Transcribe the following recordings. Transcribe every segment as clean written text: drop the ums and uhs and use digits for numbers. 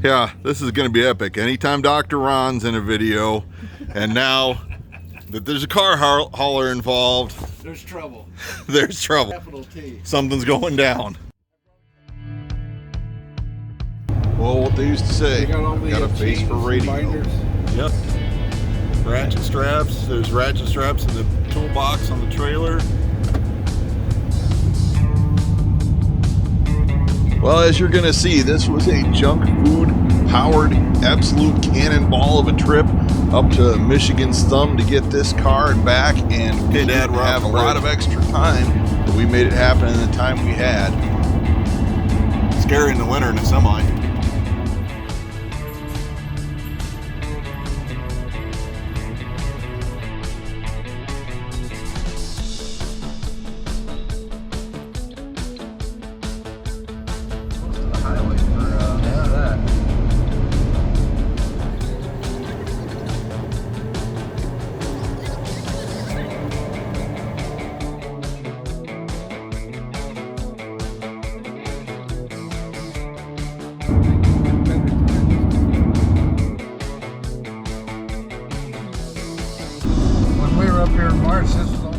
Yeah, this is going to be epic. Anytime Dr. Ron's in a video, and now that there's a car hauler involved, there's trouble. There's trouble. Capital T. Something's going down. Well, what they used to say, got a face for radio. Yep. Ratchet straps. There's ratchet straps in the toolbox on the trailer. Well, as you're going to see, this was a junk food powered absolute cannonball of a trip up to Michigan's thumb to get this car and back, and we didn't have a lot of extra time, but we made it happen in the time we had. Scary in the winter in a semi. When we were up here in March, this was all.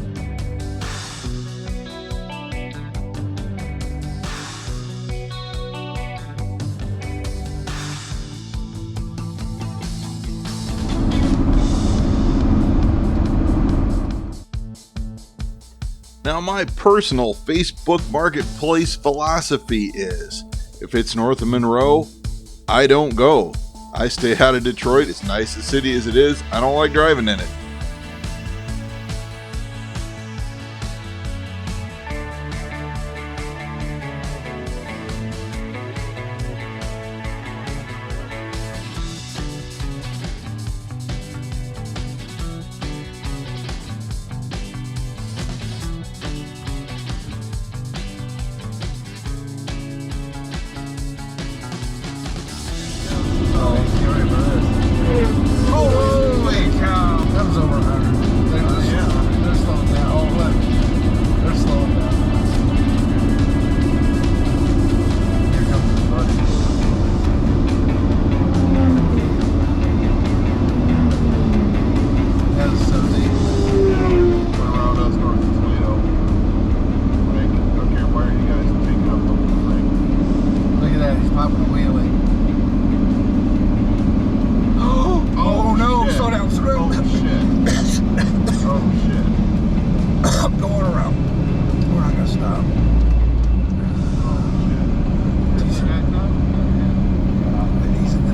Now, my personal Facebook Marketplace philosophy is, if it's north of Monroe, I don't go. I stay out of Detroit. It's nice a city as it is. I don't like driving in it. Holy cow! That was over 100. They're slowing down. Oh, look. They're slowing down. Here comes the buddy. That's so deep. Around us north of Toledo. Like, okay, why are you guys taking up the whole thing? Look at that. He's popping a wheelie. Oh no, shit. slow down, slow down. Oh shit. Oh shit. I'm going around. We're not gonna stop.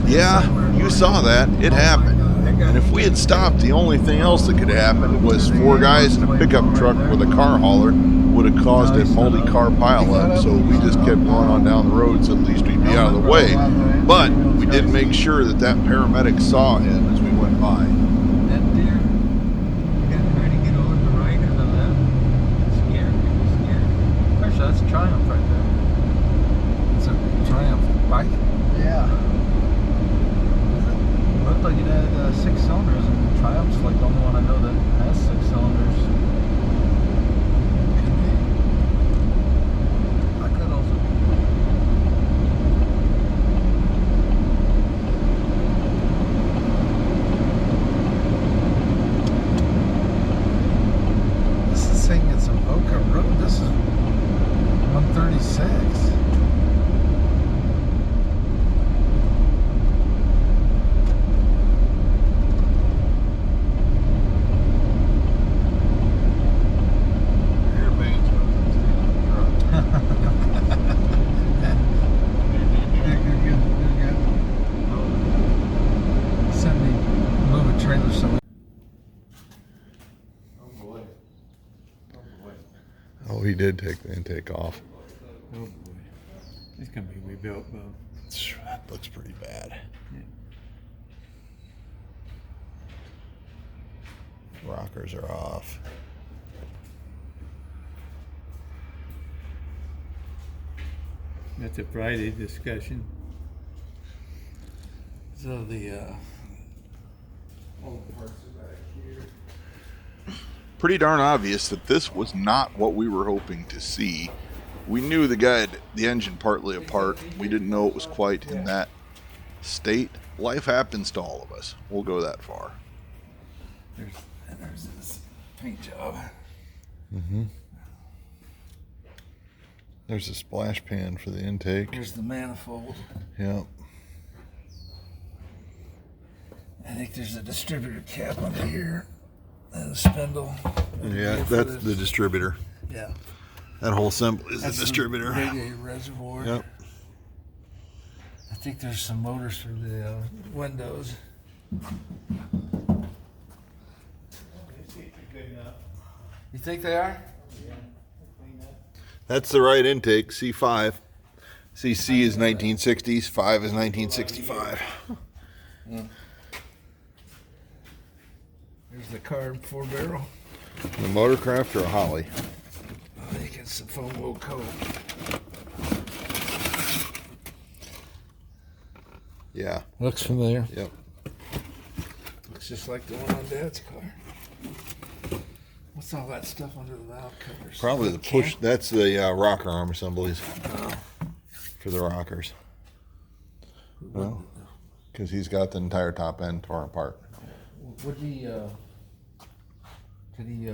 Yeah, you saw that. It happened. And if we had stopped, the only thing else that could happen was 4 guys in a pickup truck with a car hauler would have caused a multi-car pileup. So we just kept going on down the road, so at least we'd be out of the way. But we did make sure that that paramedic saw him as we went by. That deer, you gotta try to get over the right or the left. Scared, scared. Actually, that's a Triumph right there. It's a Triumph bike. Yeah. Looked like it had 6 cylinders, and Triumph's like the only one I know that has 6 cylinders. Could be. I could also be. This is saying it's a Boca Road. This is 136. Oh, he did take the intake off. Oh boy. It's gonna be rebuilt, Bo. That looks pretty bad. Yeah. Rockers are off. That's a Friday discussion. So the all the parts are back here. Pretty darn obvious that this was not what we were hoping to see. We knew the guy had the engine partly apart. We didn't know it was quite in that state, life happens to all of us. We'll go that far. There's this paint job. Mm-hmm. There's a splash pan for the intake. There's the manifold. Yep. I think there's a distributor cap under here and a spindle. Yeah, that's the distributor. Yeah. That whole assembly is That's the distributor. Radiator reservoir. Yep. I think there's some motors for the windows. You think they are? That's the right intake, C5. CC is 1960s, 5 is 1965. Yeah. There's the carb 4-barrel. The Motorcraft or a Holly? I think it's the foam wool coat. Yeah. Looks familiar. Yep. Looks just like the one on Dad's car. What's all that stuff under the valve covers? Probably the push. That's the rocker arm assemblies for the rockers. Well, because he's got the entire top end torn apart. Would he? Did he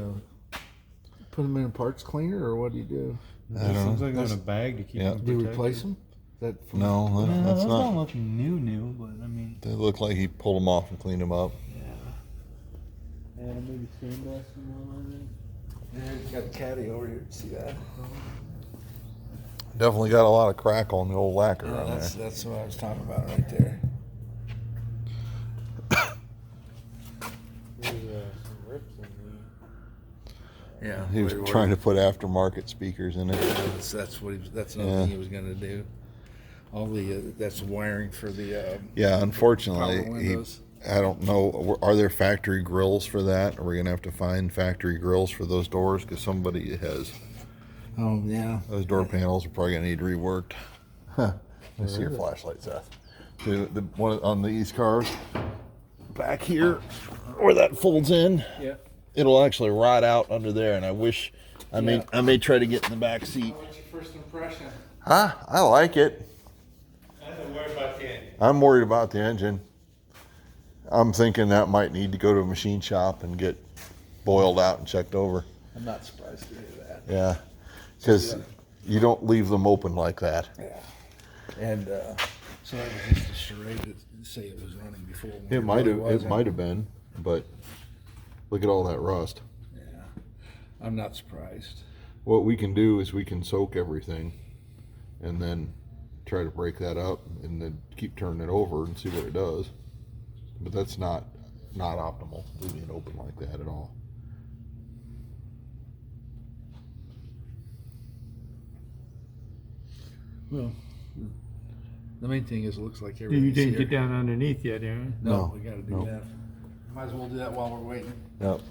put them in a parts cleaner, or what do you do? I don't Seems know. like they're in a bag to keep them Do you protected. replace them? That from, No, No, that's those not. don't look new, but I mean, They look like he pulled them off and cleaned them up. yeah, maybe sandblast them on it. Yeah, he's got a caddy over here. See that? Definitely got a lot of crack on the old lacquer on there. That's what I was talking about right there. There's some rips in Yeah, He was trying to put aftermarket speakers in it. That's what he. That's another thing he was going to do. All the that's wiring for the. Yeah, power unfortunately, windows. I don't know. Are there factory grills for that? Are we gonna have to find factory grills for those doors? Because somebody has. Oh yeah. Those door panels are probably gonna need reworked. Let me see your flashlight, Seth. The one on these cars back here, where that folds in. Yeah. It'll actually rot out under there, and I wish I may try to get in the back seat. What's your first impression? Huh? I like it. I'm worried about the engine. I'm worried about the engine. I'm thinking that might need to go to a machine shop and get boiled out and checked over. I'm not surprised to hear that. Yeah, because you don't leave them open like that. Yeah. And so that was just a charade to say it was running before. when It might have. really It wasn't. might have been, but look at all that rust. Yeah. I'm not surprised. What we can do is we can soak everything, and then try to break that up, and then keep turning it over and see what it does. But that's not optimal, leaving it open like that at all. Well, the main thing is it looks like You everything's didn't here. get down underneath yet, Aaron. No, No, we got to do no. that. Might as well do that while we're waiting. Yep.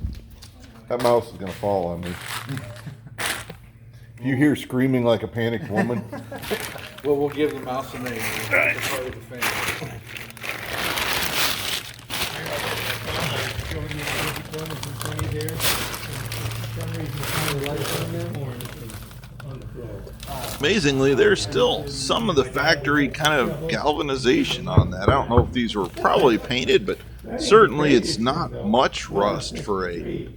That mouse is gonna fall on me. If you hear screaming like a panicked woman, Well, we'll give the mouse a name. It's part of the family. amazingly, there's still some of the factory kind of galvanization on that. I don't know if these were probably painted, but certainly it's not much rust for a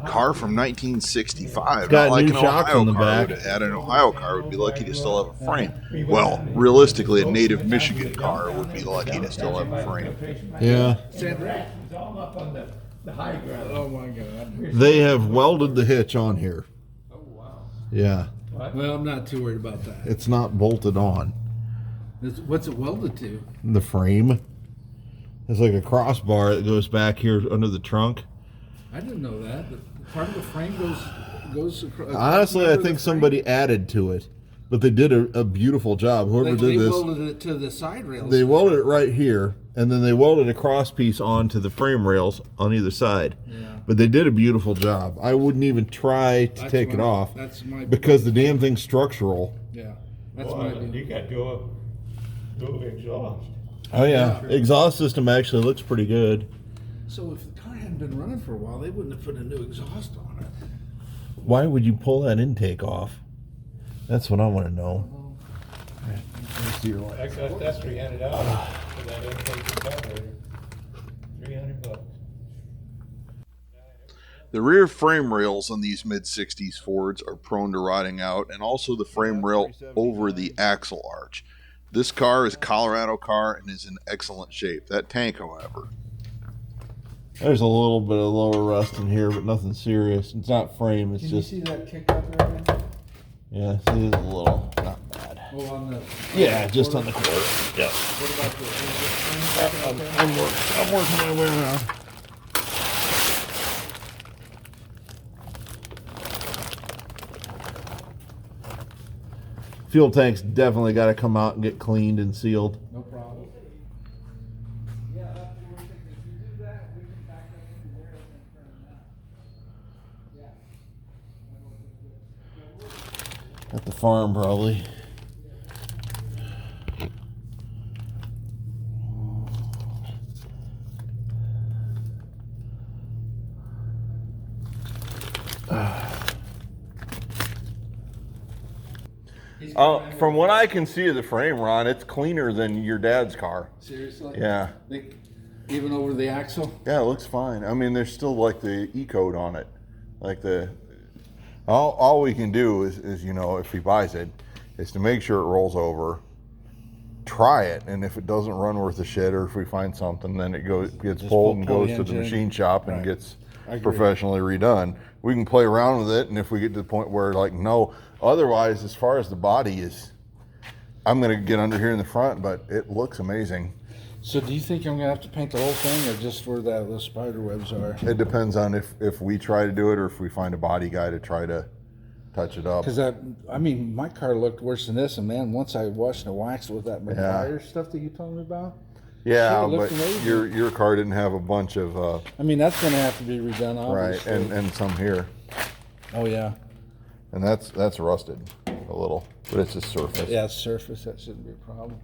car from 1965. got Not like new an shocks Ohio on the car back. would have had. An Ohio car would be lucky to still have a frame. Well, realistically, a native Michigan car would be lucky to still have a frame. Yeah. It's all up on the high ground. Oh my God. They have welded the hitch on here. Oh, wow. Yeah. Well, I'm not too worried about that. It's not bolted on. What's it welded to? The frame. It's like a crossbar that goes back here under the trunk. I didn't know that. Part of the frame goes across. Honestly, I think somebody added to it. But they did a beautiful job. Whoever They did this, welded it to the side rails. they welded it right here, and then they welded a cross piece onto the frame rails on either side. Yeah. But they did a beautiful job. I wouldn't even try to That's take it my- off That's my because the damn thing's structural. yeah. That's Well, my deal. you got dual exhaust. Oh yeah, exhaust system actually looks pretty good. So if the car hadn't been running for a while, they wouldn't have put a new exhaust on it. Why would you pull that intake off? That's what I want to know. see your light. That's $300 for that intake carburetor. $300. The rear frame rails on these mid-60s Fords are prone to rotting out, and also the frame rail over the axle arch. This car is a Colorado car and is in excellent shape. That tank, however. There's a little bit of lower rust in here, but nothing serious. It's not frame, it's Can just... you see that kick up there? Man? Yeah, it is a little, not bad. Oh, on the... Yeah, just on the quarter. Yeah. What about the... I'm working my way around. Fuel tank's definitely got to come out and get cleaned and sealed. No problem. Yeah, that's the one thing. If you do that, we can back up into there and then turn them out. Yeah. At the farm, probably. From what I can see of the frame, Ron, it's cleaner than your dad's car. Seriously? Yeah. Even over the axle? Yeah, it looks fine. I mean, there's still like the E-code on it. Like all we can do is, you know, if he buys it, is to make sure it rolls over, try it, and if it doesn't run worth a shit, or if we find something, then it gets pulled and pull goes the to the engine. machine shop and Right. gets I agree. professionally redone. We can play around with it, and if we get to the point where like, no, otherwise, as far as the body is, I'm gonna get under here in the front, but it looks amazing. So do you think I'm going to have to paint the whole thing, or just where the spider webs are? It depends on if we try to do it or if we find a body guy to try to touch it up. Because I mean, my car looked worse than this, and man, once I washed and waxed with that McGuire stuff that you told me about, Yeah, Shit, it looked but amazing. your car didn't have a bunch of I mean, that's going to have to be redone, right, obviously. and some here, Oh yeah, and that's rusted a little, but it's just surface. yeah, it's surface. That shouldn't be a problem.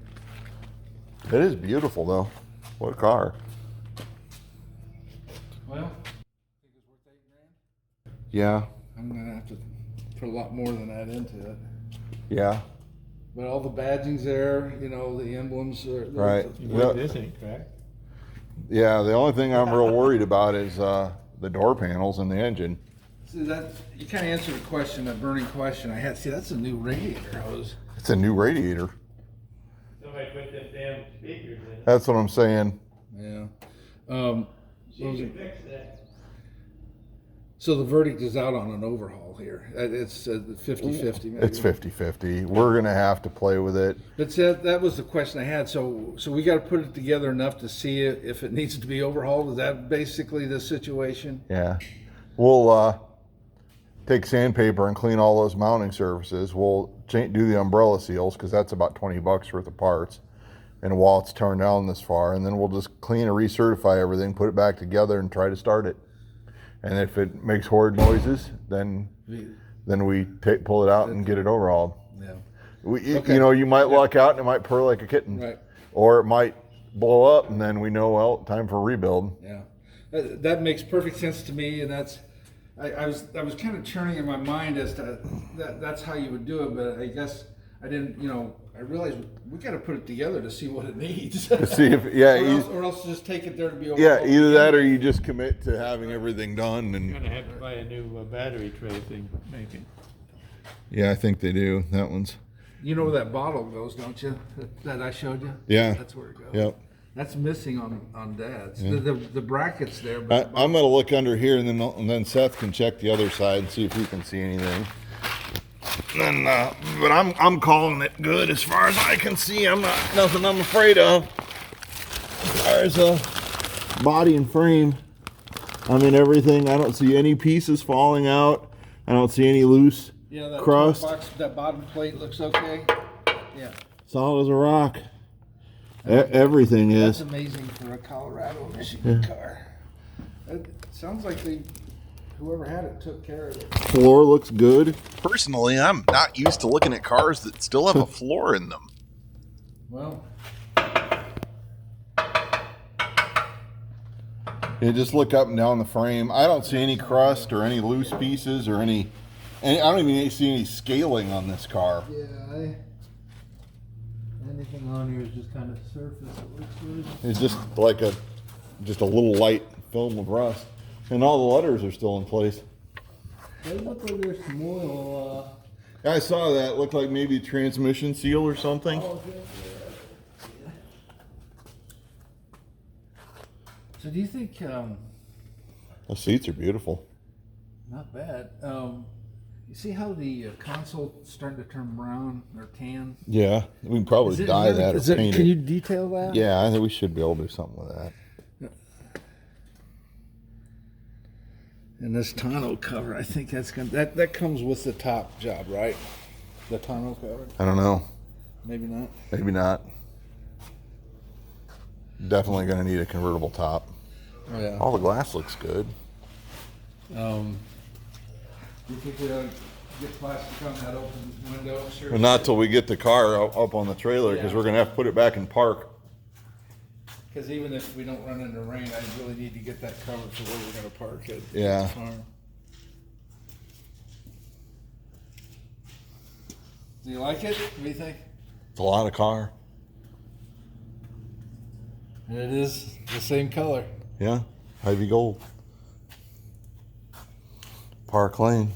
It is beautiful though. What a car. Well, I think it's worth $8,000. Yeah, I'm going to have to put a lot more than that into it. yeah, But all the badgings there, you know, the emblems are right. Well, this ain't correct. Yeah, the only thing I'm real worried about is the door panels and the engine. See, that you kind of answered the question, that burning question I had. See, that's a new radiator hose. It's a new radiator. Somebody put them damn speakers in. That's what I'm saying. Yeah. She can fix that. So the verdict is out on an overhaul here. It's 50-50. maybe. It's 50-50. We're gonna have to play with it. But see, that was the question I had. So we got to put it together enough to see if it needs to be overhauled. Is that basically the situation? Yeah, we'll take sandpaper and clean all those mounting surfaces. We'll do the umbrella seals because that's about $20 worth of parts. And while it's turned down this far, and then we'll just clean and recertify everything, put it back together, and try to start it. And if it makes horrid noises, then we pull it out and get it overhauled. Yeah. You know, you might luck out and it might purr like a kitten, Right. or it might blow up, and then we know, well, time for a rebuild. Yeah, that makes perfect sense to me, and that's I was kind of churning in my mind as to that's how you would do it, but I guess I didn't. You know, I realized we got to put it together to see what it needs. See if or else just take it there to be overhauled. yeah, either that or you just commit to having everything done. You're And gonna have to buy a new battery tray thing, make it. yeah, I think they do. That one's You know where that bottle goes, don't you? That I showed you. Yeah. That's where it goes. Yep. That's missing on Dad's. The brackets there. I'm gonna look under here, and then Seth can check the other side and see if he can see anything. And but I'm calling it good as far as I can see. I'm not nothing I'm afraid of. As far as body and frame, I mean everything. I don't see any pieces falling out. I don't see any loose yeah, that crust. box, that bottom plate looks okay. Yeah. Solid as a rock. Everything That's is. amazing for a Colorado, Michigan car. It sounds like whoever had it took care of it. Floor looks good. Personally, I'm not used to looking at cars that still have a floor in them. Well, You just look up and down the frame. I don't see any crust or any loose pieces or any I don't even see any scaling on this car. yeah, and Everything on here is just kind of surface. It looks good. It's just like a little light film of rust, and all the letters are still in place. They look like there's some oil. I saw that. It looked like maybe a transmission seal or something. Oh, okay. So do you think, The seats are beautiful. not bad, you see how the console's starting to turn brown or tan? Yeah, we can probably dye that or paint can it. you detail that? Yeah, I think we should be able to do something with that. And this tonneau cover, I think that's gonna, that comes with the top job, right? The tonneau cover? I don't know. Maybe not. Maybe not. Definitely going to need a convertible top. Oh yeah. All the glass looks good. You think we'll get plastic on that open window? Sure. But not till we get the car up on the trailer, because Yeah. we're going to have to put it back in park. Because even if we don't run into rain, I really need to get that covered for where we're gonna park it. Yeah. Do you like it? What do you think? It's a lot of car. And it is the same color. Yeah, Ivy Gold. Park Lane.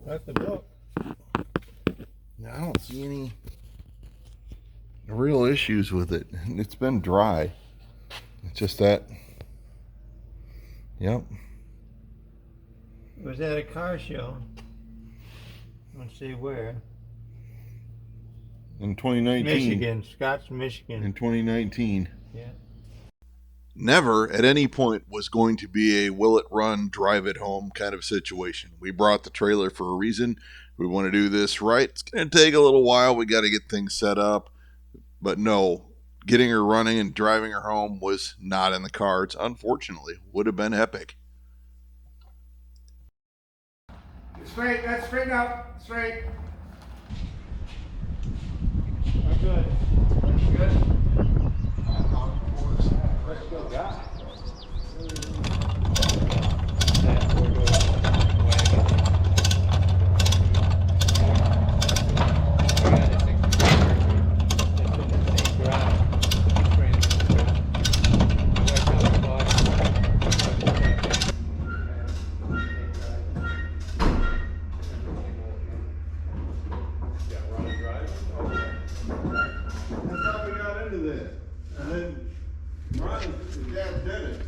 That's the book. I don't see any real issues with it. It's been dry. It's just that. Yep. It was at a car show. Let's see where. In 2019. Michigan, Scotts, Michigan. In 2019. Yeah. Never at any point was going to be a will it run, drive it home kind of situation. We brought the trailer for a reason. We want to do this right. It's going to take a little while. We got to get things set up. But no, getting her running and driving her home was not in the cards, unfortunately. Would have been epic. Straight, that's straight out, straight. Good. Good. That's how we got into this. And then Ron's dad did it.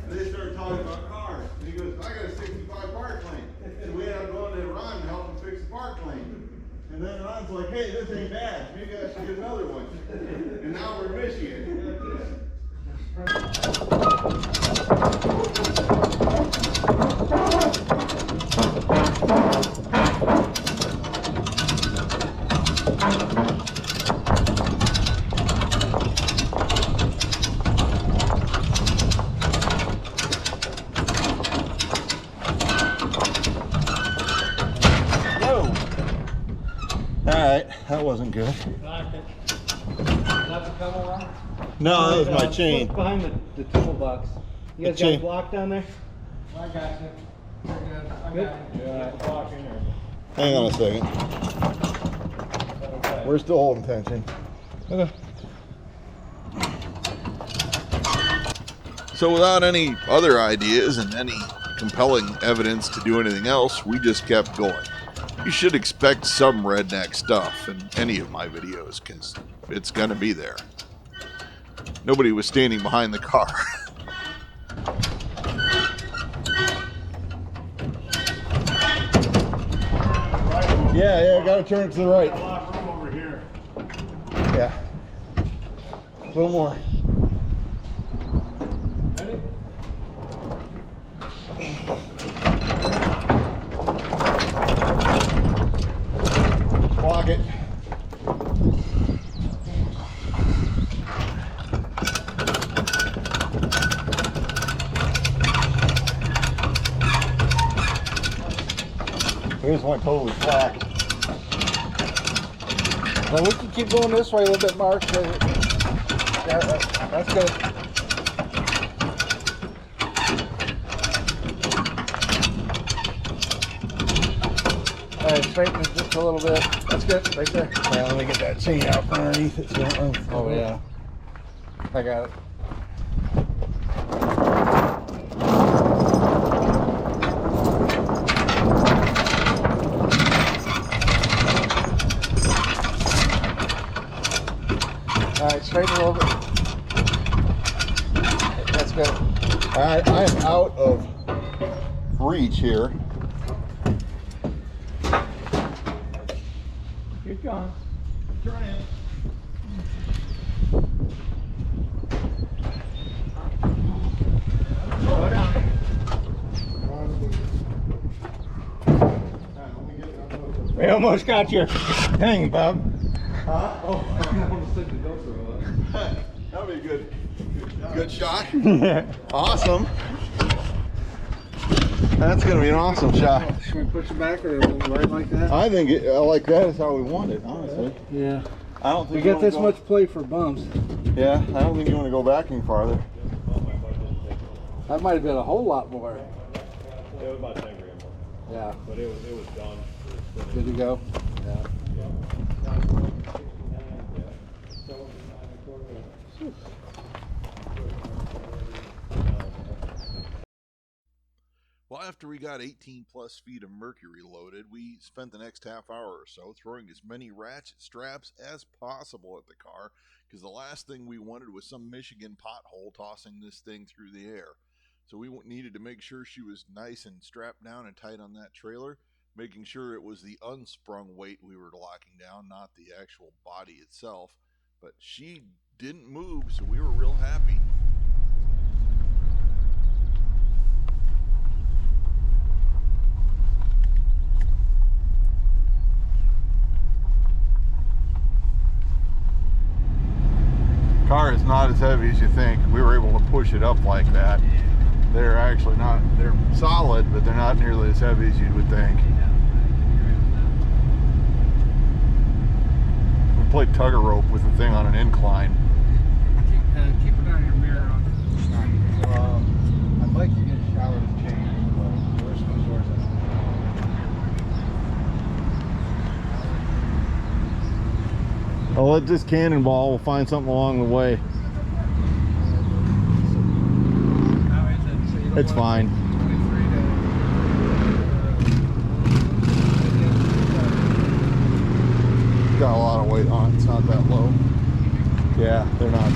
And they started talking about cars. And he goes, I got a 65 park lane. So we ended up going to Ron to help him fix the park lane. And then Ron's like, hey, this ain't bad. Maybe I should get another one. And now we're in Michigan. Alright, that wasn't good. That's a couple one? No, that was my chain. Look behind the toolbox. You guys The got a chain. block down there? I got you. You're good. I Good? got you. Yeah, block in there. Hang on a second. Okay. We're still holding tension. Okay. So without any other ideas and any compelling evidence to do anything else, we just kept going. You should expect some redneck stuff in any of my videos, because it's going to be there. Nobody was standing behind the car. Yeah, gotta turn it to the right. Lock room over here. Yeah. A little more. Ready? Block it. We just went totally flat. Now we can keep going this way a little bit, Mark. That's good. right, straighten it just a little bit. That's good, right there. Yeah, let me get that chain out from underneath it so it runs. Oh yeah, I got it. All right, straighten a little bit. That's good. All right, I'm out of reach here. You're gone. Trying. Slow down. We almost got your thing, bub. Huh? Oh, that'll be a good shot. Awesome. That's gonna be an awesome shot. Should we push it back or right like that? I think like that is how we want it, honestly. Yeah. I don't think We you got wanna this go- much play for bumps. Yeah, I don't think you want to go back any farther. That might have been a whole lot more. It was about 10 grand more, Yeah. but it was done. Good to go. Yeah. Well, after we got 18 plus feet of Mercury loaded, we spent the next half hour or so throwing as many ratchet straps as possible at the car, because the last thing we wanted was some Michigan pothole tossing this thing through the air. So we needed to make sure she was nice and strapped down and tight on that trailer, making sure it was the unsprung weight we were locking down, not the actual body itself. But she didn't move, so we were real happy. Car is not as heavy as you think. We were able to push it up like that. They're actually not, they're solid, but they're not nearly as heavy as you would think. We played tug of rope with the thing on an incline. Keep it on your mirror on. I'd like to get a shower to change, but worst comes to worst. I'll let this cannonball, we'll find something along the way. It's fine. Got a lot of weight on it, it's not that low. Yeah, they're not.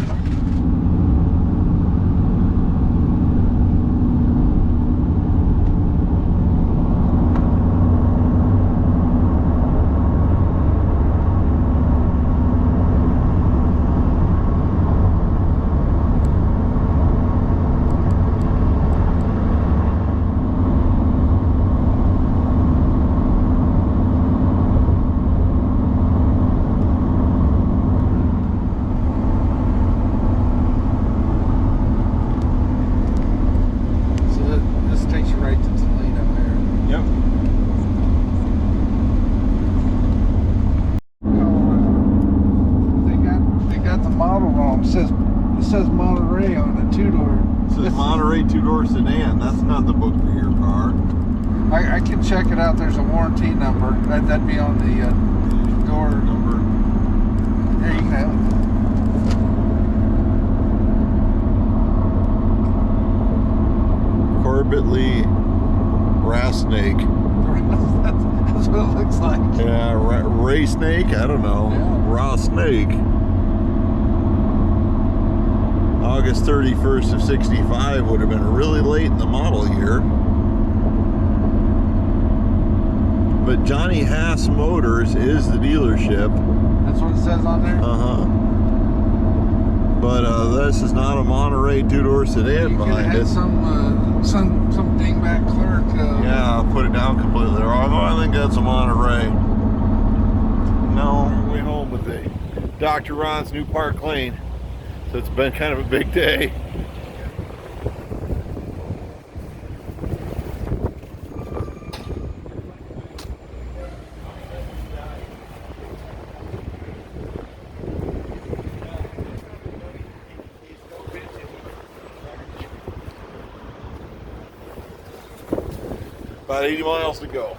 It says Monterey on the two-door. It says Monterey two-door sedan. That's not the book for your car. I can check it out. There's a warranty number. That'd be on the door Number. There, you can have it. Corbettly Rasnake. That's what it looks like. Yeah, Ray Snake? I don't know. Yeah. Raw Snake. August 31st of 65 would have been really late in the model year. But Johnny Haas Motors is the dealership. That's what it says on there? Uh-huh. But this is not a Monterey two-door sedan You could have behind had it. some dingbat clerk. Yeah, I'll put it down completely wrong. Oh, I think that's a Monterey. No, we're way home with the Dr. Ron's new Park Lane. So it's been kind of a big day. About 80 miles to go.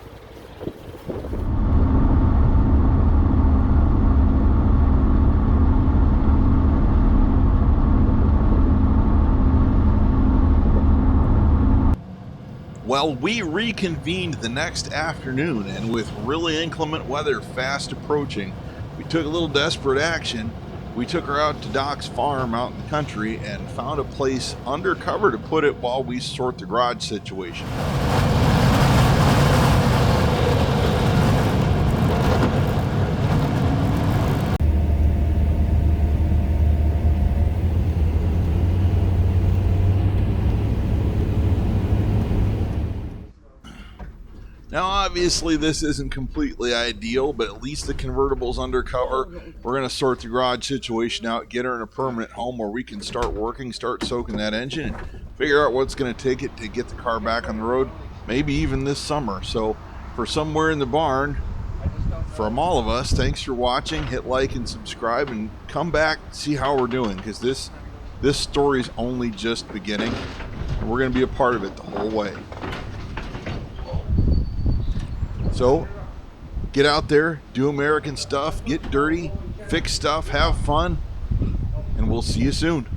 Well, we reconvened the next afternoon, and with really inclement weather fast approaching, we took a little desperate action. We took her out to Doc's farm out in the country and found a place undercover to put it while we sort the garage situation. Now, obviously, this isn't completely ideal, but at least the convertible's undercover. We're going to sort the garage situation out, get her in a permanent home where we can start working, start soaking that engine, and figure out what's going to take it to get the car back on the road, maybe even this summer. So, for Somewhere in the Barn, from all of us, thanks for watching. Hit like and subscribe, and come back, see how we're doing, because this story's only just beginning, and we're going to be a part of it the whole way. So, get out there, do American stuff, get dirty, fix stuff, have fun, and we'll see you soon.